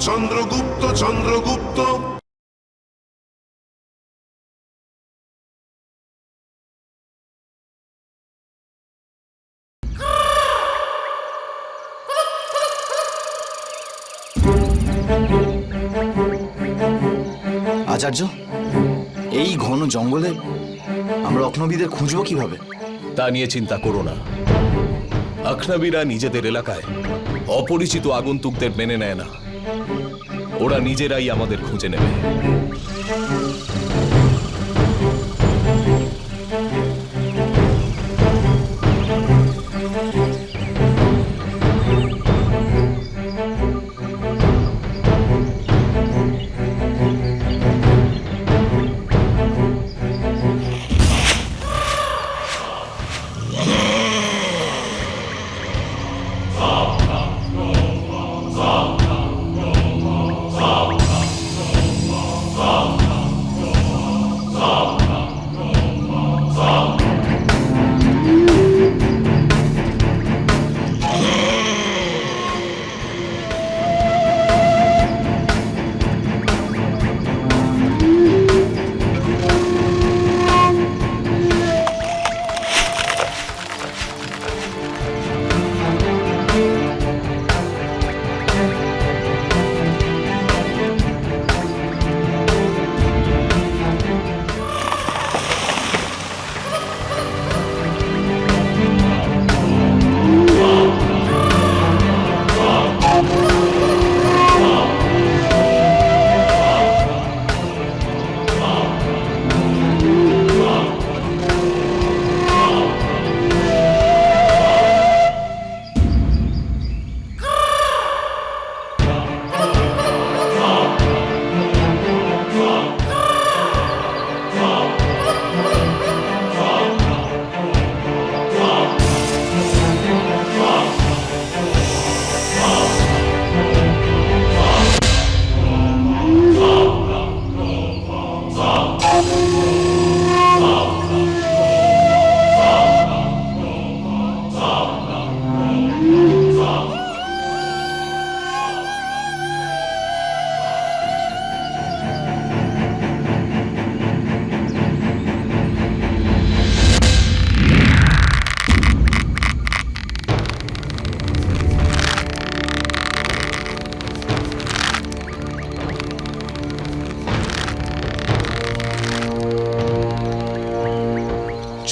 চন্দ্রগুপ্ত চন্দ্রগুপ্ত। আচার্য, এই ঘন জঙ্গলে আমরা অক্নবীদের খুঁজবো কিভাবে? তা নিয়ে চিন্তা করো না। আখনাবিরা নিজেদের এলাকায় অপরিচিত আগন্তুকদের মেনে নেয় না। ওরা নিজেরাই আমাদের খুঁজে নেবে।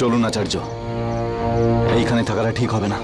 চলুন আচার্য, এইখানে থাকাটা ঠিক হবে না।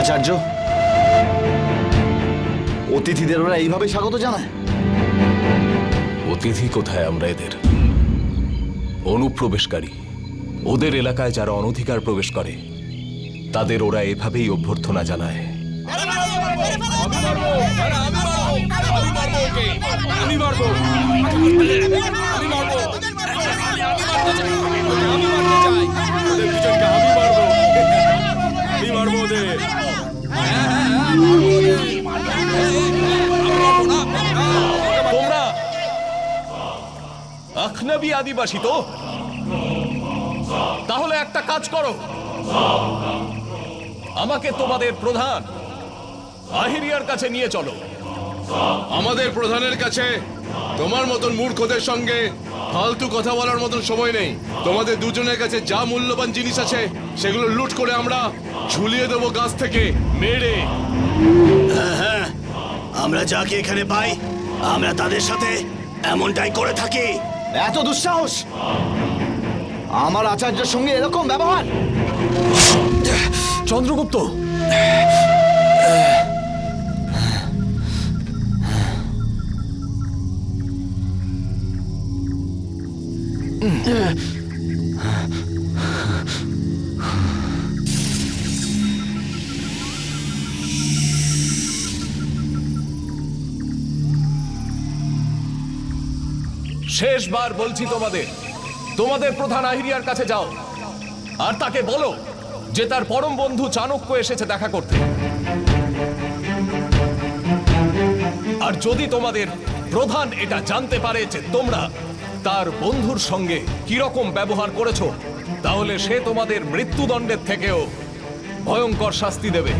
আচার্য, অতিথিদের ওরা এইভাবে স্বাগত জানায়? অতিথি কোথায় আমরা এদের? অনুপ্রবেশকারী। ওদের এলাকায় যারা অনধিকার প্রবেশ করে তাদের ওরা এভাবেই অভ্যর্থনা জানায়। তোমরা আখনাবি আদিবাসী তো? তাহলে একটা কাজ করো, আমাকে তোমাদের প্রধান আহিরিয়ার কাছে নিয়ে চলো। আমাদের প্রধানের কাছে তোমার মতন মূর্খদের সঙ্গে ফালতু কথা বলার মতন সময় নেই। তোমাদের দুজনের কাছে যা মূল্যবান জিনিস আছে সেগুলো লুট করে আমরা ঝুলিয়ে দেবো গাছ থেকে মেরে। আমরা যাকে এখানে পাই আমরা তাদের সাথে এমনটাই করে থাকি। এত দুঃসাহস! আমার আচার্যের সঙ্গে এরকম ব্যবহার! চন্দ্রগুপ্ত, শেষবার বলছি তোমাদের, তোমাদের প্রধান আহিরিয়ার কাছে যাও আর তাকে বলো যে তার পরম বন্ধু চাণক্য এসেছে দেখা করতে। আর যদি তোমাদের প্রধান এটা জানতে পারে যে তোমরা তার বন্ধুর সঙ্গে কিরকম ব্যবহার করেছো, তাহলে সে তোমাদের মৃত্যুদণ্ডের থেকেও ভয়ঙ্কর শাস্তি দেবে।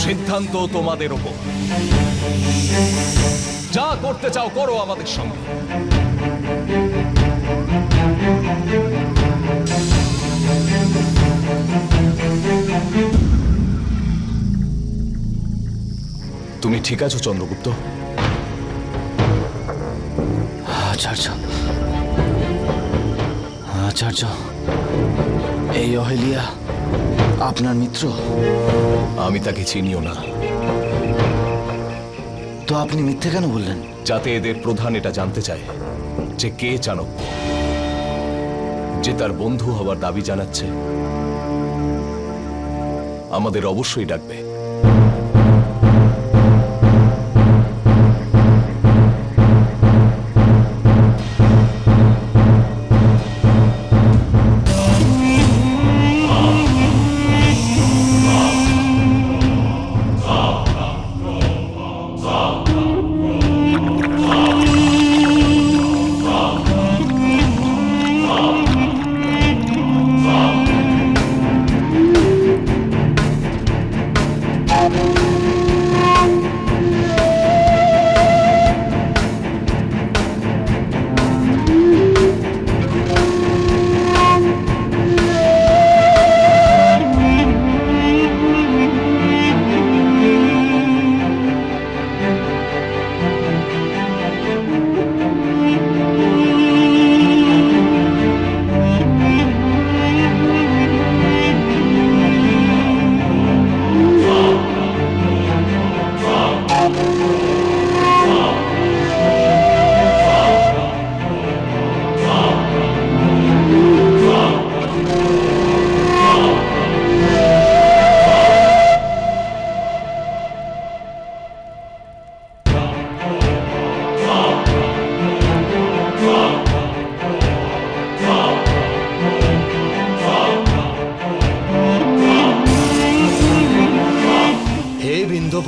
সিদ্ধান্ত তোমাদের ওপর। যা করতে চাও করো আমাদের সঙ্গে। তুমি ঠিক আছো চন্দ্রগুপ্ত? আচার্য, আচার্য, এই অহেলিয়া আপনার মিত্র? আমি তাকে চিনিও না। তো আপনি মিথ্যে কেন বললেন? যাতে এদের প্রধান এটা জানতে চায় যে কে চাণক্য, যে তার বন্ধু হওয়ার দাবি জানাচ্ছে। আমাদের অবশ্যই ডাকবে।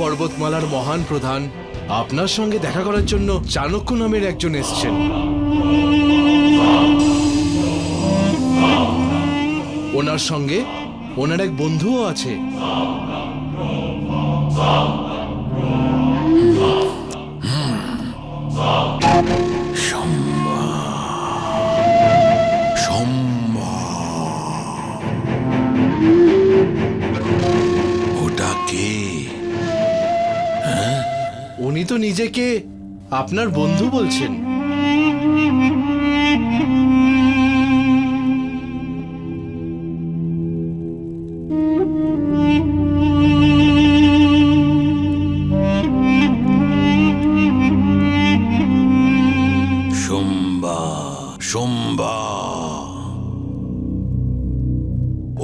পর্বতমালার মহান প্রধান, আপনার সঙ্গে দেখা করার জন্য চাণক্য নামের একজন এসেছেন। ওনার সঙ্গে ওনার এক বন্ধুও আছে। ওটা কে? উনি তো নিজেকে আপনার বন্ধু বলছেন।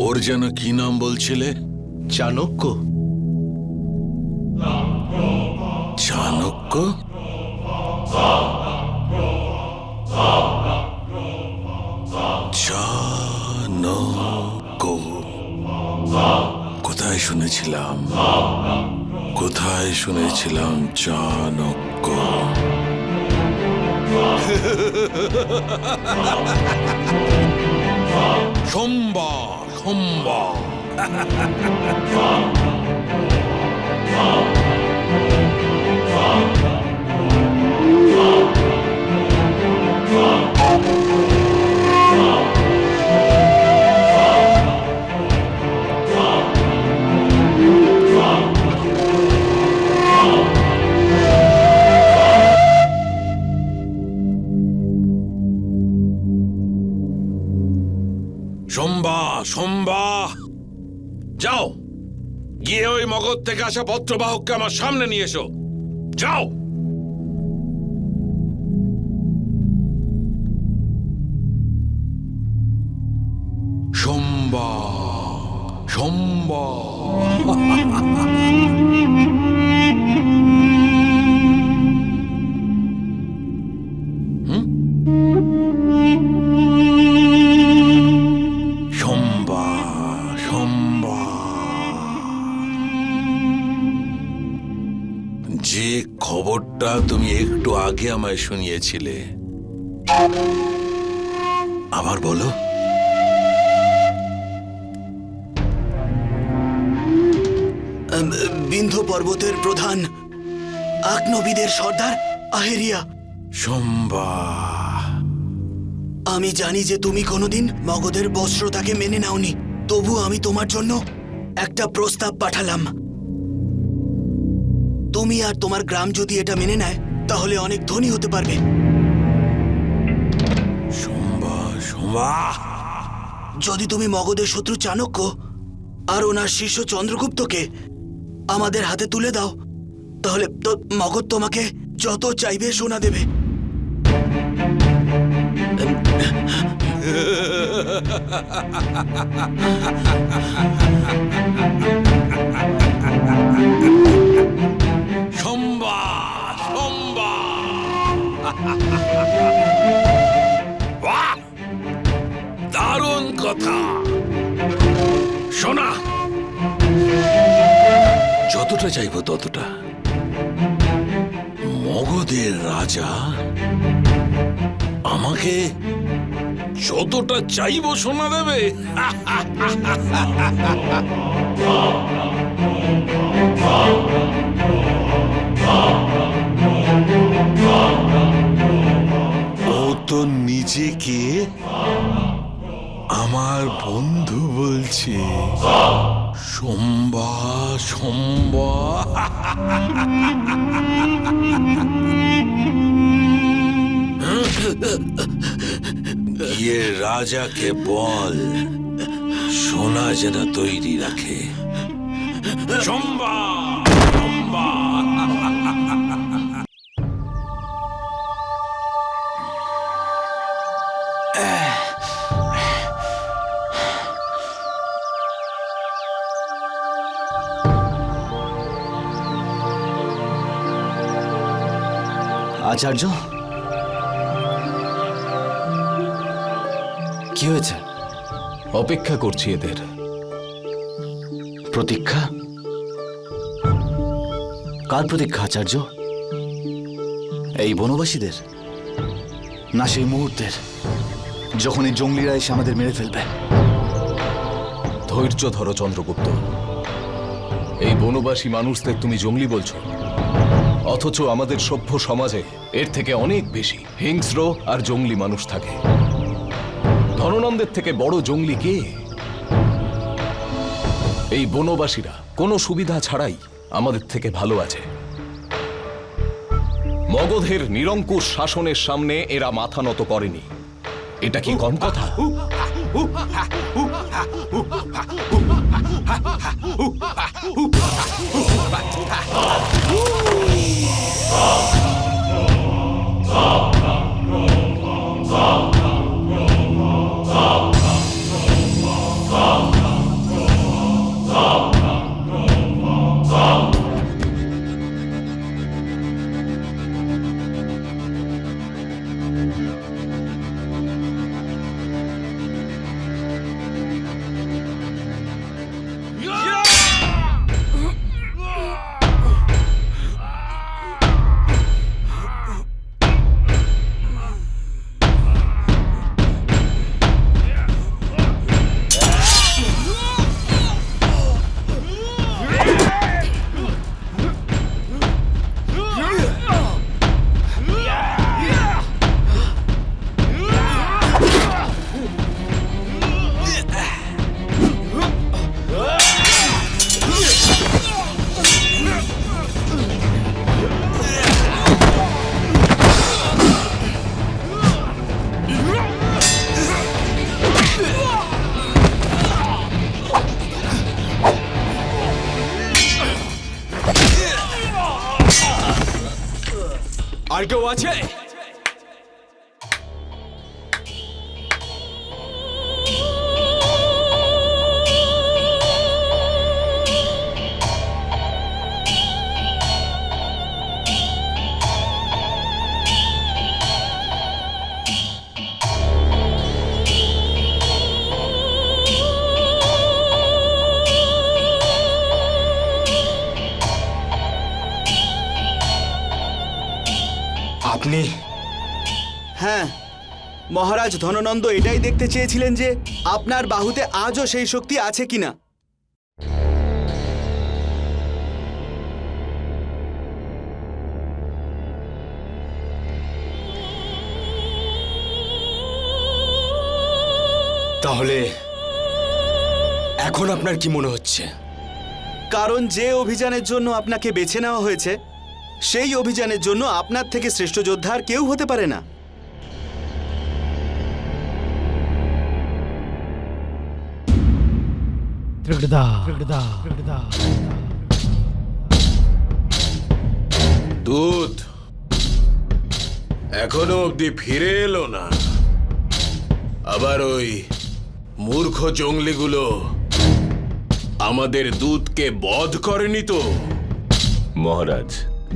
ওর যেন কি নাম বলছিলে? চাণক্য। চাণক্য? চাণক্য কোথায় শুনেছিলাম? কোথায় শুনেছিলাম চাণক্য? সোমবার সোমবার সোমবার যাও, গিয়ে ওই মগধ থেকে আসা পত্রবাহককে আমার সামনে নিয়ে এসো। যাও। সোমবার সোমবার সোমবার সোমবার যে খবরটা তুমি একটু আগে আমায় শুনিয়েছিলে, আবার বলো। বিন্ধ্য পর্বতের প্রধান আকনবীদের সর্দার আহেরিয়া। সোমবার আমি জানি যে তুমি কোনোদিন মগধের বস্ত্রতাকে মেনে নাওনি, তবু আমি তোমার জন্য একটা প্রস্তাব পাঠালাম। তুমি আর তোমার গ্রাম যদি এটা মেনে নেয় তাহলে অনেক ধনী হতে পারবে। সোমবার সোমবার যদি তুমি মগধের শত্রু চাণক্য আর ওনার শিষ্য চন্দ্রগুপ্তকে আমাদের হাতে তুলে দাও, তাহলে তো মগধ তোমাকে যত চাইবে সোনা দেবে। সোমবার সোমবার বাহ, দারুণ কথা। শোনা, যতটা চাইব ততটা। মগধের রাজা আমাকে যতটা চাইব সোনা দেবে। ও তো নিজেকে আমার বন্ধু বলছে। সোমবার সোমবার গিয়ে রাজাকে বল সোনা যেন তৈরি রাখে। সোমবার সোমবার আচার্য, কি হয়েছে? অপেক্ষা করছি এদের। প্রতীক্ষা? কার প্রতীক্ষা আচার্য? এই বনবাসীদের, না সেই মুহূর্তের যখন এই জঙ্গলিরা এসে আমাদের মেরে ফেলবে? ধৈর্য ধরো চন্দ্রগুপ্ত। এই বনবাসী মানুষদের তুমি জঙ্গলি বলছো, অথচ আমাদের সভ্য সমাজে এর থেকে অনেক বেশি হিংস্র আর জঙ্গলি মানুষ থাকে। ধননন্দের থেকে বড় জঙ্গলি কে? এই বনবাসীরা কোনো সুবিধা ছাড়াই আমাদের থেকে ভালো আছে। মগধের নিরঙ্কুশ শাসনের সামনে এরা মাথা নত করেনি। এটা কি কম কথা? আর কেউ আছে? আপনি? হ্যাঁ, মহারাজ ধননন্দ এটাই দেখতে চেয়েছিলেন যে আপনার বাহুতে আজও সেই শক্তি আছে কিনা। তাহলে এখন আপনার কি মনে হচ্ছে? কারণ যে অভিযানের জন্য আপনাকে বেছে নেওয়া হয়েছে সেই অভিযানের জন্য আপনার থেকে শ্রেষ্ঠ যোদ্ধা আর কেউ হতে পারে না। দূত এখনো অব্দি ফিরে এলো না। আবার ওই মূর্খ জঙ্গলিগুলো আমাদের দূতকে বধ করেনি তো? মহারাজ,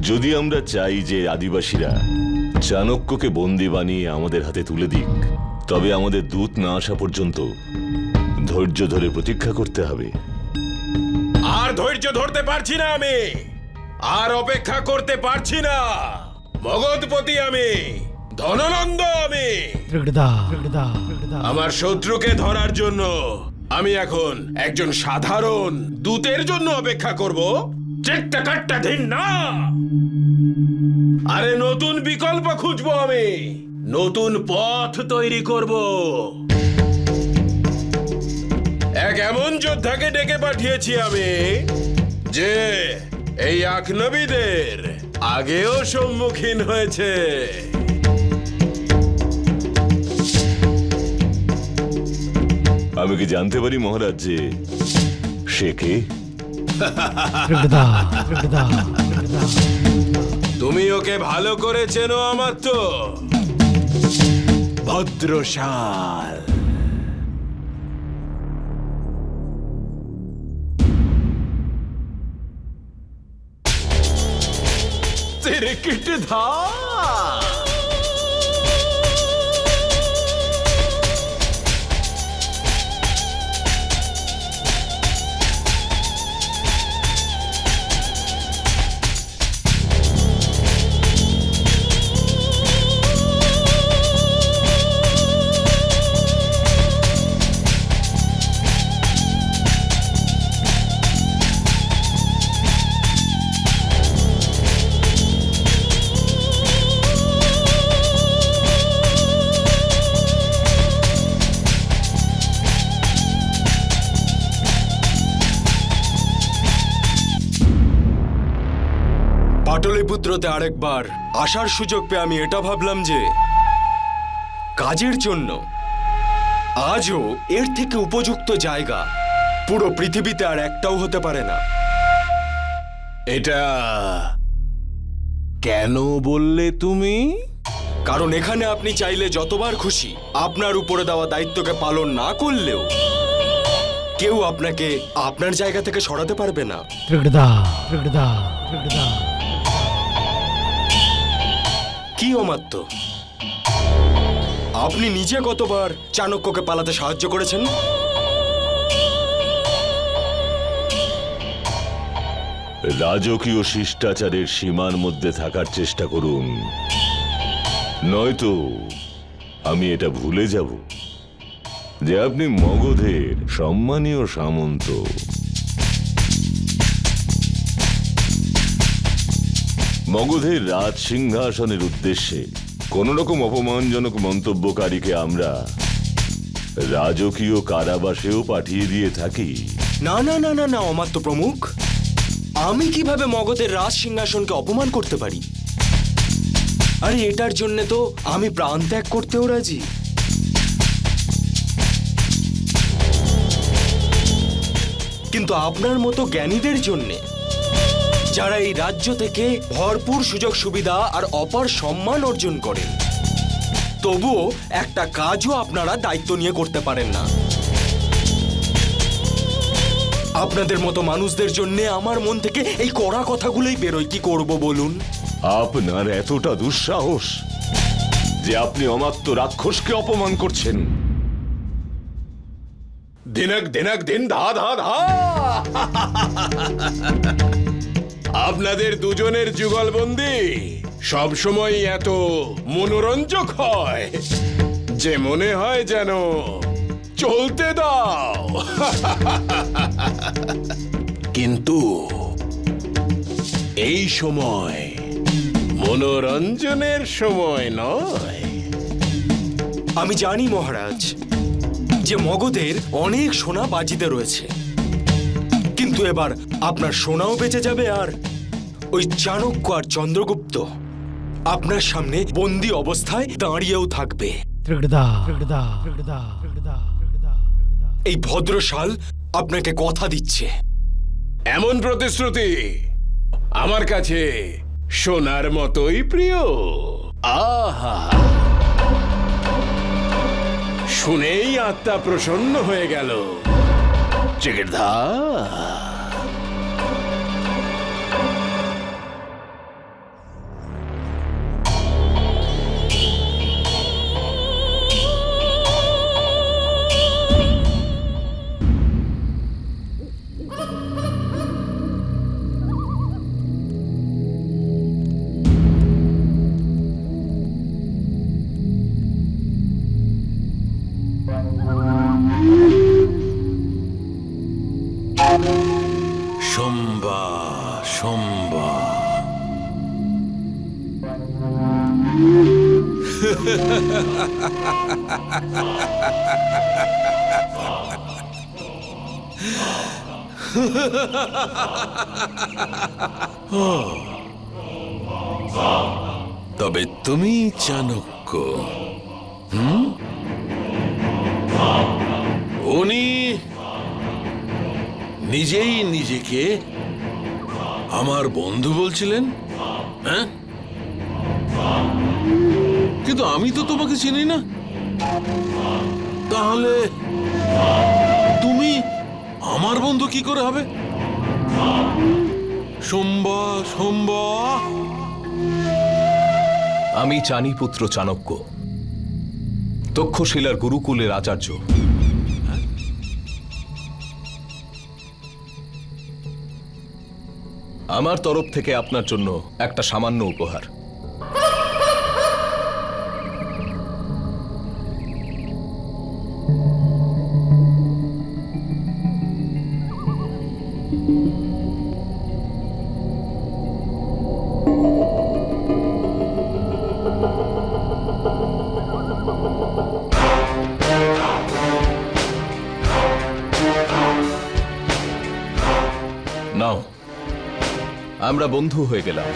যদি আমরা চাই যে আদিবাসীরা চাণক্যকে বন্দি বানিয়ে আমাদের হাতে তুলে দিক, তবে আমাদের দূত না আসা পর্যন্ত ধৈর্য ধরে প্রতীক্ষা করতে হবে। আর ধৈর্য ধরতে পারছি না আমি, আর অপেক্ষা করতে পারছি না। মগধপতি আমি, ধননন্দ আমি। আমার শত্রুকে ধরার জন্য আমি এখন একজন সাধারণ দূতের জন্য অপেক্ষা করব? চেকটা কাটটা দিন না। আরে নতুন বিকল্প খুঁজবো আমি, নতুন পথ তৈরি করব। এক এমন যোদ্ধাকে ডেকে পাঠিয়েছি আমি যে এই আখনবীদের আগেও সম্মুখীন হয়েছে। আমি কি জানতে পারি মহারাজ যে সে কে? তুমি ওকে ভালো করে চেনো আমার তো। ভদ্রশাল। তিরিকিট ধা। পাটলিপুত্রতে আরেকবার আসার সুযোগ পেয়ে আমি এটা ভাবলাম যে কাজের জন্য আজও এর থেকে উপযুক্ত জায়গা পুরো পৃথিবীতে আর একটাও হতে পারে না। এটা কেন বললে তুমি? কারণ এখানে আপনি চাইলে যতবার খুশি আপনার উপরে দেওয়া দায়িত্বকে পালন না করলেও কেউ আপনাকে আপনার জায়গা থেকে সরাতে পারবে না। কি অমাত্য, আপনি নিজে কতবার চাণক্যকে পালাতে সাহায্য করেছেন? রাজকীয় শিষ্টাচারের সীমার মধ্যে থাকার চেষ্টা করুন, নয়তো আমি এটা ভুলে যাব যে আপনি মগধের সম্মানীয় সামন্ত। মগধের রাজ সিংহাসনের উদ্দেশ্যে কোন রকম অপমানজনক মন্তব্যকারীকে আমরা রাজকীয় কারাবাসেও পাঠিয়ে দিয়ে থাকি। না না না না না অমাত্য প্রমুখ, আমি কিভাবে মগধের রাজ সিংহাসনকে অপমান করতে পারি? আরে এটার জন্য তো আমি প্রাণ ত্যাগ করতেও রাজি। কিন্তু আপনার মতো জ্ঞানীদের জন্যে যারা এই রাজ্য থেকে ভরপুর সুযোগ সুবিধা আর অপার সম্মান অর্জন করেন, তবুও একটা কাজও আপনারা দায়িত্ব নিয়ে করতে পারেন না। আপনাদের মতো মানুষদের জন্য আমার মন থেকে এই কড়া কথাগুলোই বেরোয়। কি করব বলুন? আপনার এতটা দুঃসাহস যে আপনি অমাত্য রাক্ষসকে অপমান করছেন। দিনক দিনক দিন ধা ধা ধা। আপনাদের দুজনের যুগলবন্দি সব সময় এত মনোরঞ্জক হয় যে মনে হয় যেন চলতে দাও। কিন্তু এই সময় মনোরঞ্জনের সময় নয়। আমি জানি মহারাজ যে মগধের অনেক সোনা বাজিতে রয়েছে, কিন্তু এবার আপনার সোনাও বেঁচে যাবে, আর ওই চাণক্য আর চন্দ্রগুপ্ত আপনার সামনে বন্দি অবস্থায় দাঁড়িয়েও থাকবে। এই ভদ্রশাল আপনাকে কথা দিচ্ছে। এমন প্রতিশ্রুতি আমার কাছে সোনার মতোই প্রিয়। আহা, শুনেই আত্মা প্রসন্ন হয়ে গেল। চিকিৎসা শম্বা শম্বা। তবে তুমি চাণক্য, উনি নিজেই নিজেকে আমার বন্ধু বলছিলেন, হ্যাঁ? কিন্তু আমি তো তোমাকে চিনি না। তাহলে তুমি আমার বন্ধু কি করে হবে? শম্বা শম্বা। আমি চানি পুত্র চাণক্য, তক্ষশিলার গুরুকুলের আচার্য। আমার তরফ থেকে আপনার জন্য একটা সামান্য উপহার। নাও, আমরা বন্ধু হয়ে গেলাম।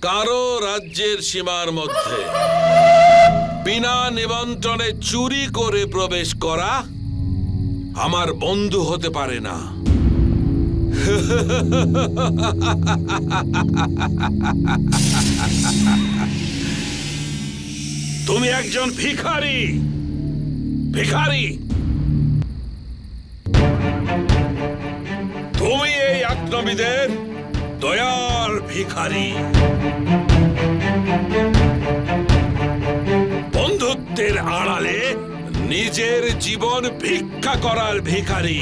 কারো রাজ্যের সীমার মধ্যে বিনা নিমন্ত্রণে চুরি করে প্রবেশ করা আমার বন্ধু হতে পারে না। তুমি একজন ভিখারি, ভিখারি। তুমি এই আক্রমীদের দয়ার ভিখারি, বন্ধুত্বের আড়ালে নিজের জীবন ভিক্ষা করার ভিখারি।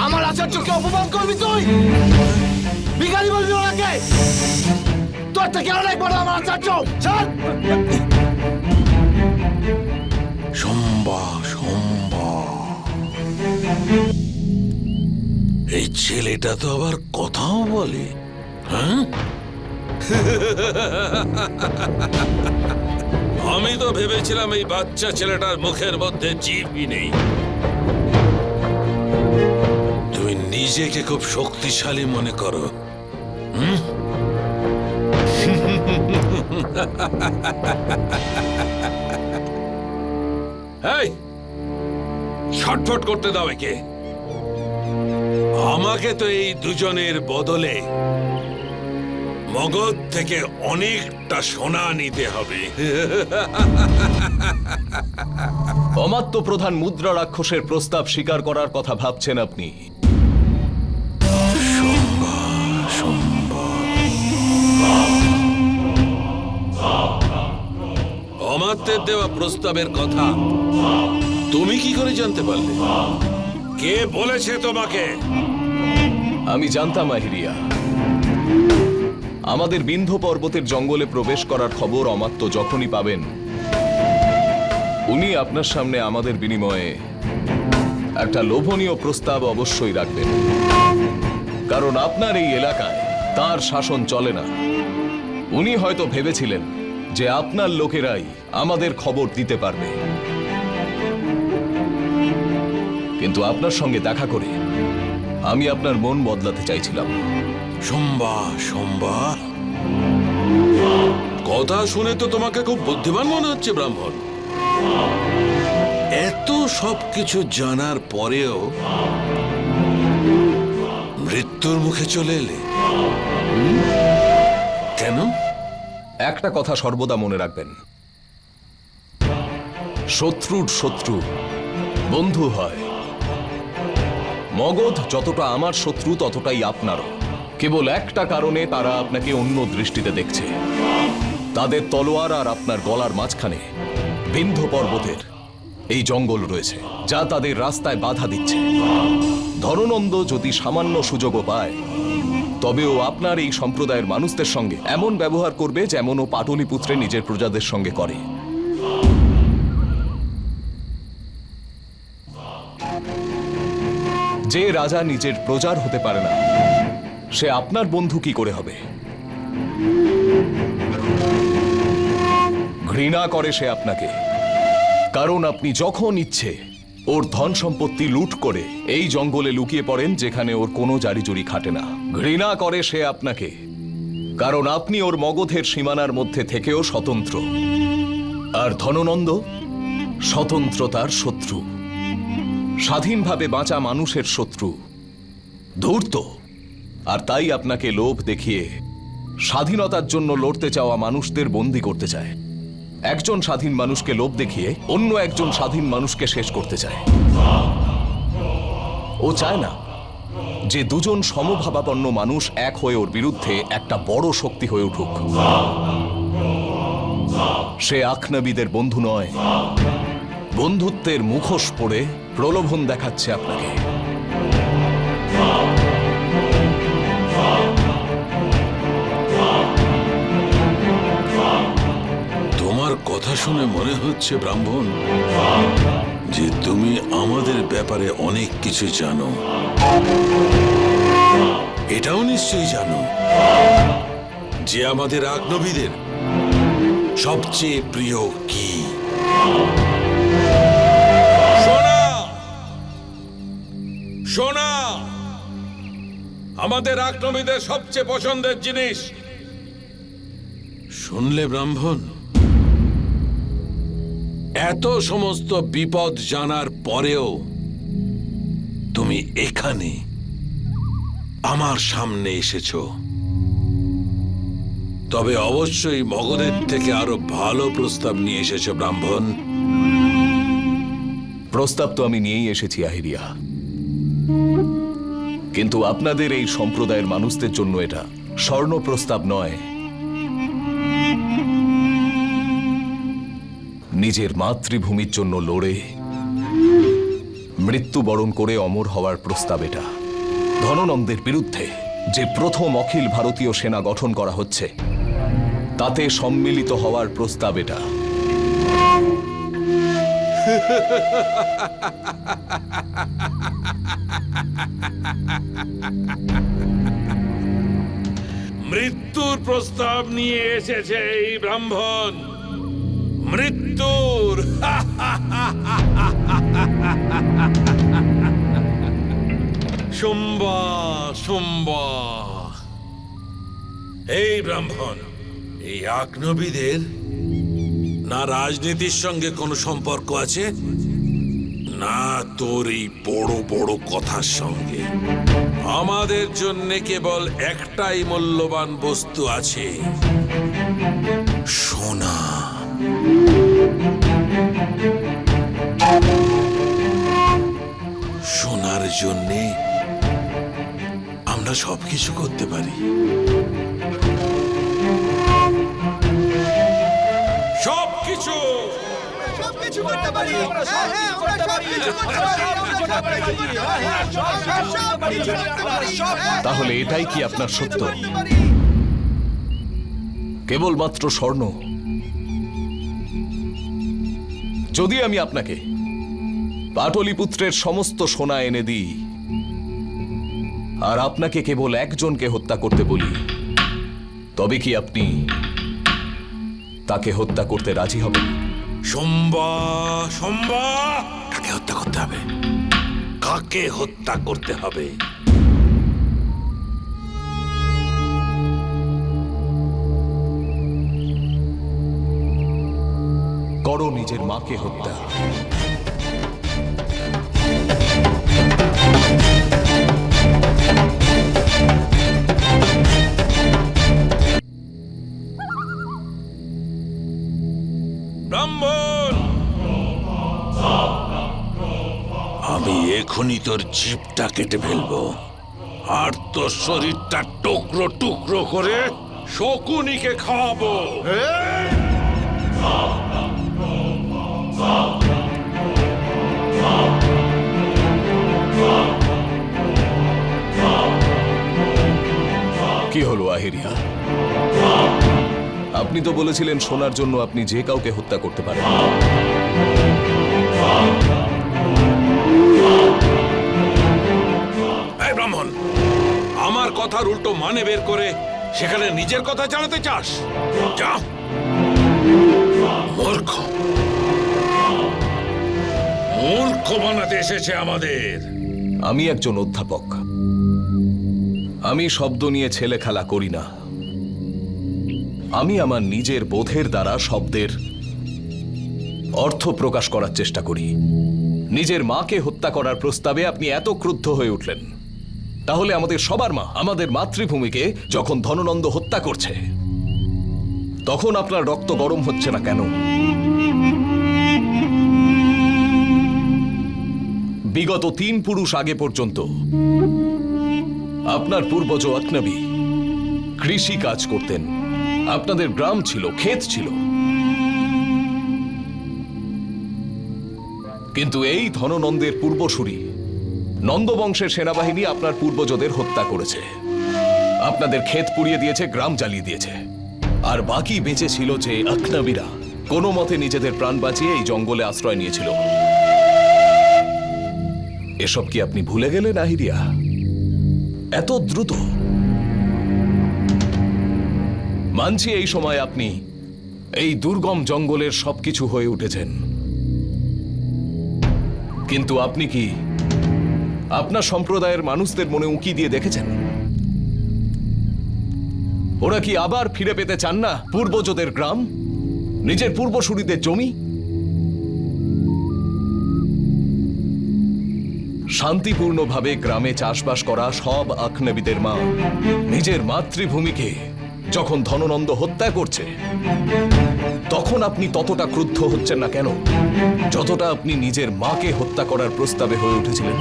আমার আচার্যকে অপমান করবি তুই? ভিখারি বলবি ওনাকে? তোর থেকে অনেক বড় আমার আচার্য। চল। শম্বা শম্বা। এই ছেলেটা তো আবার কথাও বলে, হ্যাঁ? আমি তো ভেবেছিলাম এই বাচ্চা ছেলেটার মুখের মধ্যে জিভই নেই। তুমি নিজেকে খুব শক্তিশালী মনে করো, হুম? এই ছটফট করতে দাও একে। আমাকে তো এই দুজনের বদলে মগধ থেকে অনেকটা সোনা নিতে হবে। অমাত্য প্রধান মুদ্রা রাক্ষসের প্রস্তাব স্বীকার করার কথা ভাবছেন আপনি? অমাত্যের দেওয়া প্রস্তাবের কথা তুমি কি করে জানতে পারলে? কে বলেছে তোমাকে? আমি জানতাম আহিরিয়া। আমাদের বিন্ধ্য পর্বতের জঙ্গলে প্রবেশ করার খবর অমাত্য যখনই পাবেন, উনি আপনার সামনে আমাদের বিনিময়ে একটা লোভনীয় প্রস্তাব অবশ্যই রাখবেন। কারণ আপনার এই এলাকায় তার শাসন চলে না। উনি হয়তো ভেবেছিলেন যে আপনার লোকেরাই আমাদের খবর দিতে পারবে, কিন্তু আপনার সঙ্গে দেখা করে আমি আপনার মন বদলাতে চাইছিলাম। শম্বা, কথা শুনে তো তোমাকে খুব বুদ্ধিমান মনে হচ্ছে ব্রাহ্মণ। এত সবকিছু জানার পরেও মৃত্যুর মুখে চলে এলে কেন? একটা কথা সর্বদা মনে রাখবেন, শত্রুর শত্রু বন্ধু হয়। মগধ যতটা আমার শত্রু ততটাই আপনারও। কেবল একটা কারণে তারা আপনাকে অন্য দৃষ্টিতে দেখছে। তাদের তলোয়ার আর আপনার গলার মাঝখানে বিন্ধ্য পর্বতের এই জঙ্গল রয়েছে, যা তাদের রাস্তায় বাধা দিচ্ছে। ধননন্দ যদি সামান্য সুযোগও পায়, তবেও আপনার এই সম্প্রদায়ের মানুষদের সঙ্গে এমন ব্যবহার করবে যেমন ও পাটলিপুত্রে নিজের প্রজাদের সঙ্গে করে। যে রাজা নিজের প্রজার হতে পারে না, সে আপনার বন্ধু কি করে হবে? ঘৃণা করে সে আপনাকে, কারণ আপনি যখন ইচ্ছে ওর ধন সম্পত্তি লুট করে এই জঙ্গলে লুকিয়ে পড়েন যেখানে ওর কোনো জারিজুরি খাটে না। ঘৃণা করে সে আপনাকে, কারণ আপনি ওর মগধের সীমানার মধ্যে থেকেও স্বতন্ত্র। আর ধননন্দ স্বতন্ত্রতার শত্রু, স্বাধীনভাবে বাঁচা মানুষের শত্রু, ধূর্ত। আর তাই আপনাকে লোভ দেখিয়ে স্বাধীনতার জন্য লড়তে চাওয়া মানুষদের বন্দী করতে চায়। একজন স্বাধীন মানুষকে লোভ দেখিয়ে অন্য একজন স্বাধীন মানুষকে শেষ করতে চায়। ও চায় না যে দুজন সমভাবাপন্ন মানুষ এক হয়ে ওর বিরুদ্ধে একটা বড় শক্তি হয়ে উঠুক। সে আখনাবিদের বন্ধু নয়, বন্ধুত্বের মুখোশ পরে প্রলোভন দেখাচ্ছে আপনাকে। তোমার কথা শুনে মনে হচ্ছে ব্রাহ্মণ যে তুমি আমাদের ব্যাপারে অনেক কিছু জানো। এটাও নিশ্চয়ই জানো যে আমাদের আগ্নবীদের সবচেয়ে প্রিয় কি? সোনা! আমাদের আগ্নবীদের সবচেয়ে পছন্দের জিনিস। শুনলে ব্রাহ্মণ, এত সমস্ত বিপদ জানার পরেও তুমি এখানে আমার সামনে এসেছো। তবে অবশ্যই মগধের থেকে আরো ভালো প্রস্তাব নিয়ে এসেছো ব্রাহ্মণ। প্রস্তাব তো আমি নিয়েই এসেছি আহিরিয়া, কিন্তু আপনাদের এই সম্প্রদায়ের মানুষদের জন্য এটা স্বর্ণ প্রস্তাব নয়, নিজের মাতৃভূমির জন্য লড়ে মৃত্যুবরণ করে অমর হওয়ার প্রস্তাব এটা। ধননন্দের বিরুদ্ধে যে প্রথম অখিল ভারতীয় সেনা গঠন করা হচ্ছে, তাতে সম্মিলিত হওয়ার প্রস্তাব এটা। মৃত্যুর প্রস্তাব নিয়ে এসেছে এই ব্রাহ্মণ। মৃত্যুর সোমবা। এই ব্রাহ্মণ, এই আকনবীদের না রাজনীতির সঙ্গে কোনো সম্পর্ক আছে, না তোর এই বড় বড় কথার সঙ্গে। আমাদের জন্য কেবল একটাই মূল্যবান বস্তু আছে, সোনা। সোনার জন্যে আমরা সবকিছু করতে পারি। সবকিছু তাহলে এটাই কি আপনার সত্য? কেবলমাত্র স্বর্ণ? যদি আমি আপনাকে পাটলিপুত্রের সমস্ত সোনা এনে দিই আর আপনাকে কেবল একজনকে হত্যা করতে বলি, তবে কি আপনি তাকে হত্যা করতে রাজি হবেন? সম্বা কাকে হত্যা করতে হবে? কাকে হত্যা করতে হবে? করো নিজের মাকে হত্যা। ব্রাহ্মণ, আমি এখনই তোর জিভটা কেটে ফেলবো আর তোর শরীরটা টুকরো টুকরো করে শকুনিকে খাওয়াবো। কি হলো আহিরিয়া? আপনি তো বলেছিলেন সোনার জন্য আপনি যে কাউকে হত্যা করতে পারেন। এই ব্রাহ্মণ, আমার কথার উল্টো মানে বের করে সেখানে নিজের কথা জানাতে চাস? যা, মূর্খ। মূর্খ বানাতে এসেছে আমাদের। আমি একজন অধ্যাপক। আমি শব্দ নিয়ে ছেলে খেলা করি না। আমি আমার নিজের বোধের দ্বারা শব্দের অর্থ প্রকাশ করার চেষ্টা করি। নিজের মাকে হত্যা করার প্রস্তাবে আপনি এত ক্রুদ্ধ হয়ে উঠলেন। তাহলে আমাদের সবার মা, আমাদের মাতৃভূমিকে যখন ধননন্দ হত্যা করছে, তখন আপনার রক্ত গরম হচ্ছে না কেন? বিগত 3 পুরুষ আগে পর্যন্ত আপনার পূর্বজ আকনবী কৃষি কাজ করতেন। আপনাদের গ্রাম ছিল, ক্ষেত ছিল। কিন্তু এই ধননন্দের পূর্বসূরি নন্দবংশের সেনাবাহিনী আপনার পূর্বজদের হত্যা করেছে, আপনাদের ক্ষেত পুড়িয়ে দিয়েছে, গ্রাম জ্বালিয়ে দিয়েছে। আর বাকি বেঁচে ছিল যে আকনবীরা কোনো মতে নিজেদের প্রাণ বাঁচিয়ে এই জঙ্গলে আশ্রয় নিয়েছিল। এসব কি আপনি ভুলে গেলেন আহিরিয়া? এত দ্রুত? মানছি এই সময় আপনি এই দুর্গম জঙ্গলের সবকিছু হয়ে উঠেছেন, কিন্তু আপনি কি আপনার সম্প্রদায়ের মানুষদের মনে উঁকি দিয়ে দেখেছেন? ওরা কি আবার ফিরে পেতে চান না পূর্বজদের গ্রাম, নিজের পূর্বসূরীদের জমি? শান্তিপূর্ণভাবে গ্রামে চাষবাস করা সব আকনবীদের মা নিজের মাতৃভূমিকে যখন ধননন্দ হত্যা করছে, তখন আপনি ততটা ক্রুদ্ধ হচ্ছেন না কেন যতটা আপনি নিজের মাকে হত্যা করার প্রস্তাবে হয়ে উঠেছিলেন?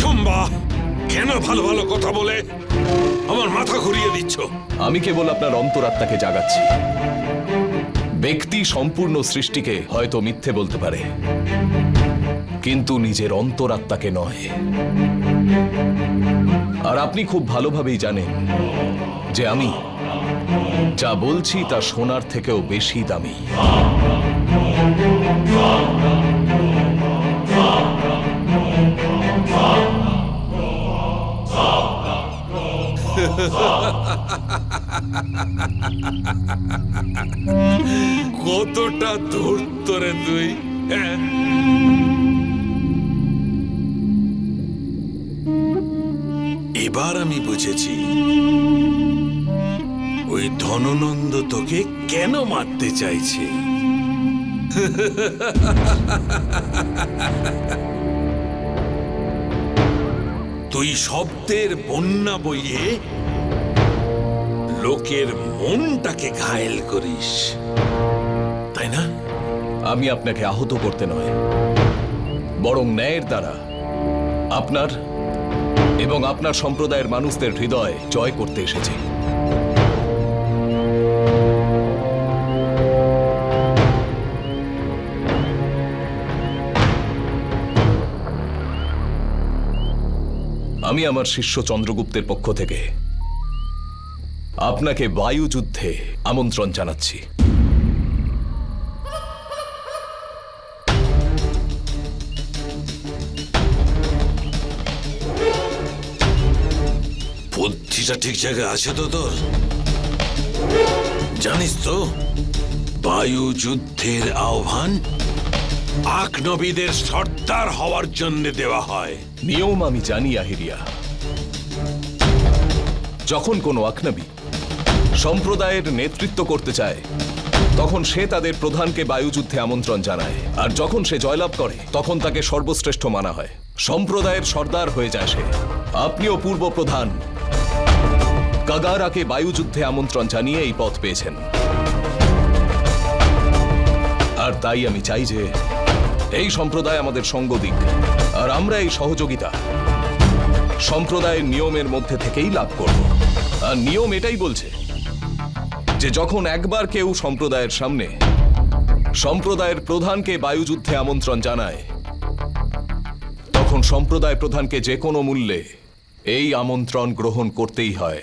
সম্বা, কেন ভালো ভালো কথা বলে আমার মাথা ঘুরিয়ে দিচ্ছ? আমি কেবল আপনার অন্তরাত্মাকে জাগাচ্ছি। ব্যক্তি সম্পূর্ণ সৃষ্টিকে হয়তো মিথ্যে বলতে পারে, কিন্তু নিজের অন্তরাত্মাকে নয়। আর আপনি খুব ভালোভাবেই জানেন যে আমি যা বলছি তা সোনার থেকেও বেশি দামি। কতটা ধূর্ত রে তুই! এবার আমি বুঝেছি ওই ধননন্দ তোকে কেন মারতে চাইছে। তুই শব্দের বন্যা বইয়ে লোকের মনটাকে ঘায়েল করিস, তাই না? আমি আপনাকে আহত করতে নয়, বরং ন্যায়ের দ্বারা আপনার এবং আপনার সম্প্রদায়ের মানুষদের হৃদয় জয় করতে এসেছি। আমি আমার শিষ্য চন্দ্রগুপ্তের পক্ষ থেকে আপনাকে বায়ু যুদ্ধে আমন্ত্রণ জানাচ্ছি। বুদ্ধিটা ঠিক জায়গায় আছে তো তোর? জানিস তো বায়ু যুদ্ধের আহ্বান আকনবীদের সর্দার হওয়ার জন্য দেওয়া হয়। নিয়ম আমি জানি আহিরিয়া। যখন কোনো আকনবী সম্প্রদায়ের নেতৃত্ব করতে চায় তখন সে তাদের প্রধানকে বায়ুযুদ্ধে আমন্ত্রণ জানায়, আর যখন সে জয়লাভ করে তখন তাকে সর্বশ্রেষ্ঠ মানা হয়, সম্প্রদায়ের সর্দার হয়ে যায় সে। আপনিও পূর্ব প্রধান কাগারাকে বায়ুযুদ্ধে আমন্ত্রণ জানিয়ে এই পথ পেয়েছেন, আর তাই আমি চাই যে এই সম্প্রদায় আমাদের সঙ্গ দিক, আর আমরা এই সহযোগিতা সম্প্রদায়ের নিয়মের মধ্যে থেকেই লাভ করব। আর নিয়ম এটাই বলছে যে যখন একবার কেউ সম্প্রদায়ের সামনে সম্প্রদায়ের প্রধানকে বায়ুযুদ্ধে আমন্ত্রণ জানায় তখন সম্প্রদায় প্রধানকে যে কোনো মূল্যে এই আমন্ত্রণ গ্রহণ করতেই হয়।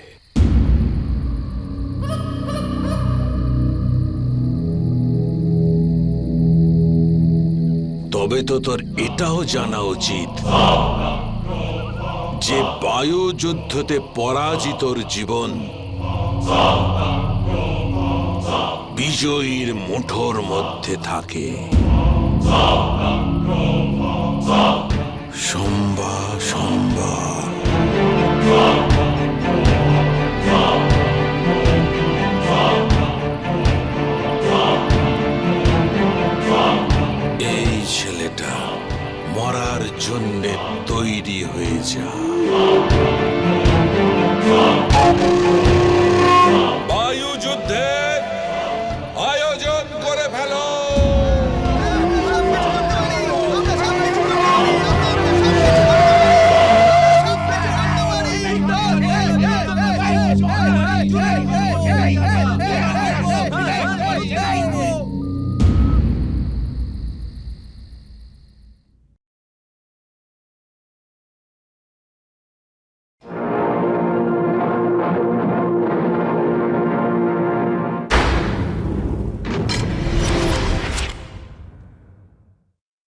তবে তো তোর এটাও জানা উচিত যে বায়ু যুদ্ধতে পরাজিতর জীবন বিজয়ীর মুঠোর মধ্যে থাকে। সম্বা সম্বা এই ছেলেটা মরার জন্যে তৈরি হয়ে যা।